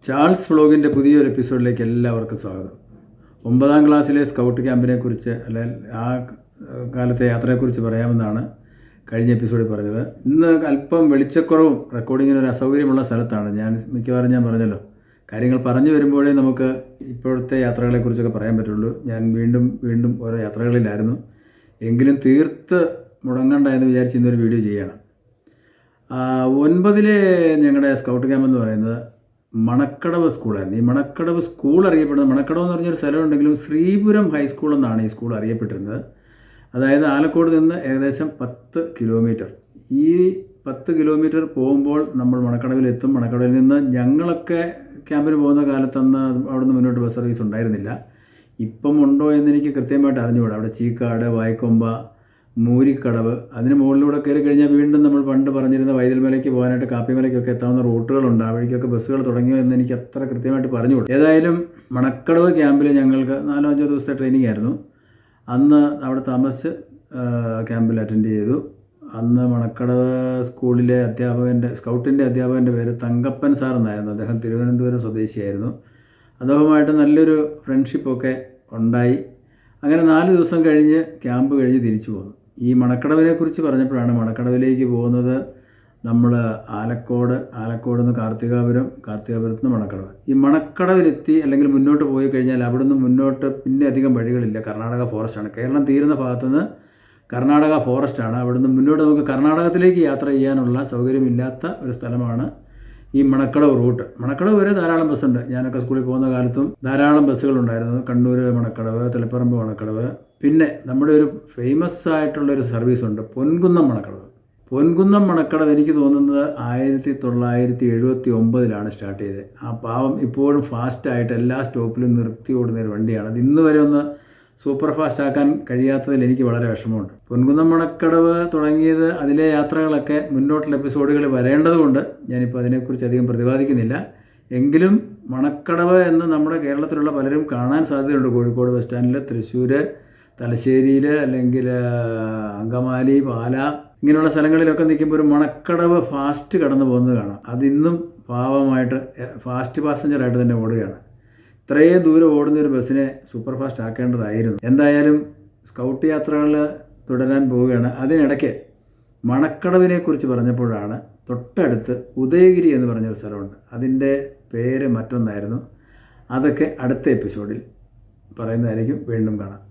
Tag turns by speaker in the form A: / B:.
A: Charles വ്ളോഗിൻ്റെ പുതിയൊരു എപ്പിസോഡിലേക്ക് എല്ലാവർക്കും സ്വാഗതം. 9ാം ക്ലാസ്സിലെ സ്കൗട്ട് ക്യാമ്പിനെക്കുറിച്ച് അല്ലെങ്കിൽ ആ കാലത്തെ യാത്രയെക്കുറിച്ച് പറയാമെന്നാണ് കഴിഞ്ഞ എപ്പിസോഡിൽ പറഞ്ഞത്. ഇന്ന് അല്പം വെളിച്ചക്കുറവും റെക്കോർഡിങ്ങിനൊരു അസൗകര്യമുള്ള സ്ഥലത്താണ് ഞാൻ ഞാൻ പറഞ്ഞല്ലോ, കാര്യങ്ങൾ പറഞ്ഞു വരുമ്പോഴേ നമുക്ക് ഇപ്പോഴത്തെ യാത്രകളെക്കുറിച്ചൊക്കെ പറയാൻ പറ്റുള്ളൂ. ഞാൻ വീണ്ടും ഓരോ യാത്രകളിലായിരുന്നു. എങ്കിലും തീർത്ത് മുടങ്ങണ്ട എന്ന് വിചാരിച്ച് ഇന്നൊരു വീഡിയോ ചെയ്യണം. 9ലെ ഞങ്ങളുടെ സ്കൗട്ട് ക്യാമ്പ് എന്ന് പറയുന്നത് മണക്കടവ് സ്കൂളായിരുന്നു. ഈ മണക്കടവ് സ്കൂൾ അറിയപ്പെടുന്നത്, മണക്കടവ് എന്ന് പറഞ്ഞൊരു സ്ഥലമുണ്ടെങ്കിലും ശ്രീപുരം ഹൈസ്കൂൾ എന്നാണ് ഈ സ്കൂൾ അറിയപ്പെട്ടിരുന്നത്. അതായത് ആലക്കോട് നിന്ന് ഏകദേശം 10 കിലോമീറ്റർ. ഈ 10 കിലോമീറ്റർ പോകുമ്പോൾ നമ്മൾ മണക്കടവിലെത്തും. മണക്കടവിൽ നിന്ന് ഞങ്ങളൊക്കെ ക്യാമ്പിന് പോകുന്ന കാലത്തന്ന് അവിടുന്ന് മുന്നോട്ട് ബസ് സർവീസ് ഉണ്ടായിരുന്നില്ല. ഇപ്പം ഉണ്ടോ എന്നെനിക്ക് കൃത്യമായിട്ട് അറിഞ്ഞുകൂടാ. അവിടെ ചീക്കാട്, വായ്ക്കൊമ്പ, മൂരിക്കടവ്, അതിന് മുകളിലൂടെ കയറി കഴിഞ്ഞാൽ വീണ്ടും നമ്മൾ പണ്ട് പറഞ്ഞിരുന്ന വൈതൽമലയ്ക്ക് പോകാനായിട്ട് കാപ്പിമലയ്ക്കൊക്കെ എത്താവുന്ന റൂട്ടുകളുണ്ട്. ആ വഴിക്കൊക്കെ ബസ്സുകൾ തുടങ്ങിയോ എന്ന് എനിക്ക് അത്ര കൃത്യമായിട്ട് പറഞ്ഞുകൂടാ. ഏതായാലും മണക്കടവ് ക്യാമ്പിൽ ഞങ്ങൾക്ക് 4-5 ദിവസത്തെ ട്രെയിനിങ് ആയിരുന്നു. അന്ന് അവിടെ താമസിച്ച് ക്യാമ്പിൽ അറ്റൻഡ് ചെയ്തു. അന്ന് മണക്കടവ് സ്കൂളിലെ സ്കൗട്ടിൻ്റെ അധ്യാപകൻ്റെ പേര് തങ്കപ്പൻ സാർ എന്നായിരുന്നു. അദ്ദേഹം തിരുവനന്തപുരം സ്വദേശിയായിരുന്നു. അദ്ദേഹവുമായിട്ട് നല്ലൊരു ഫ്രണ്ട്ഷിപ്പൊക്കെ ഉണ്ടായി. അങ്ങനെ 4 ദിവസം കഴിഞ്ഞ് ക്യാമ്പ് കഴിഞ്ഞ് തിരിച്ചു പോന്നു. ഈ മണക്കടവിനെക്കുറിച്ച് പറഞ്ഞപ്പോഴാണ് മണക്കടവിലേക്ക് പോകുന്നത്. നമ്മൾ ആലക്കോട് നിന്ന് കാർത്തികാപുരത്ത് നിന്ന് മണക്കടവ്. ഈ മണക്കടവിലെത്തി അല്ലെങ്കിൽ മുന്നോട്ട് പോയി കഴിഞ്ഞാൽ അവിടുന്ന് മുന്നോട്ട് പിന്നെ അധികം വഴികളില്ല. കർണാടക ഫോറസ്റ്റാണ്. കേരളം തീരുന്ന ഭാഗത്തുനിന്ന് കർണാടക ഫോറസ്റ്റാണ്. അവിടുന്ന് മുന്നോട്ട് നമുക്ക് കർണാടകത്തിലേക്ക് യാത്ര ചെയ്യാനുള്ള സൗകര്യമില്ലാത്ത ഒരു സ്ഥലമാണ് ഈ മണക്കടവ് റൂട്ട്. മണക്കടവ് വരെ ധാരാളം ബസ്സുണ്ട്. ഞാനൊക്കെ സ്കൂളിൽ പോകുന്ന കാലത്തും ധാരാളം ബസ്സുകളുണ്ടായിരുന്നു. കണ്ണൂർ മണക്കടവ്, തളിപ്പറമ്പ് മണക്കടവ്. പിന്നെ നമ്മുടെ ഒരു ഫേമസ് ആയിട്ടുള്ളൊരു സർവീസുണ്ട്, പൊൻകുന്നം മണക്കടവ്. എനിക്ക് തോന്നുന്നത് 1979 സ്റ്റാർട്ട് ചെയ്തത്. ആ പാവം ഇപ്പോഴും ഫാസ്റ്റായിട്ട് എല്ലാ സ്റ്റോപ്പിലും നിർത്തി ഓടുന്ന ഒരു വണ്ടിയാണ്. അത് ഇന്ന് വരെ ഒന്ന് സൂപ്പർ ഫാസ്റ്റ് ആക്കാൻ കഴിയാത്തതിൽ എനിക്ക് വളരെ വിഷമമുണ്ട്. പൊൻകുന്നം മണക്കടവ് തുടങ്ങിയത്, അതിലെ യാത്രകളൊക്കെ മുന്നോട്ടുള്ള എപ്പിസോഡുകൾ വരേണ്ടതുകൊണ്ട് ഞാനിപ്പോൾ അതിനെക്കുറിച്ച് അധികം പ്രതിപാദിക്കുന്നില്ല. എങ്കിലും മണക്കടവ് എന്ന് നമ്മുടെ കേരളത്തിലുള്ള പലരും കാണാൻ സാധ്യതയുണ്ട്. കോഴിക്കോട് ബസ് സ്റ്റാൻഡിൽ, തൃശ്ശൂർ, തലശ്ശേരിയിൽ, അല്ലെങ്കിൽ അങ്കമാലി, പാല, ഇങ്ങനെയുള്ള സ്ഥലങ്ങളിലൊക്കെ നിൽക്കുമ്പോൾ ഒരു മണക്കടവ് ഫാസ്റ്റ് കടന്നു പോകുന്നത് കാണാം. അതിന്നും പാവമായിട്ട് ഫാസ്റ്റ് പാസഞ്ചറായിട്ട് തന്നെ ഓടുകയാണ്. ഇത്രയും ദൂരം ഓടുന്ന ഒരു ബസ്സിനെ സൂപ്പർ ഫാസ്റ്റ് ആക്കേണ്ടതായിരുന്നു. എന്തായാലും സ്കൗട്ട് യാത്രകൾ തുടരാൻ പോവുകയാണ്. അതിനിടയ്ക്ക് മണക്കടവിനെക്കുറിച്ച് പറഞ്ഞപ്പോഴാണ് തൊട്ടടുത്ത് ഉദയഗിരി എന്ന് പറഞ്ഞൊരു സ്ഥലമുണ്ട്. അതിൻ്റെ പേര് മറ്റൊന്നായിരുന്നു. അതൊക്കെ അടുത്ത എപ്പിസോഡിൽ പറയുന്നതായിരിക്കും. വീണ്ടും കാണാം.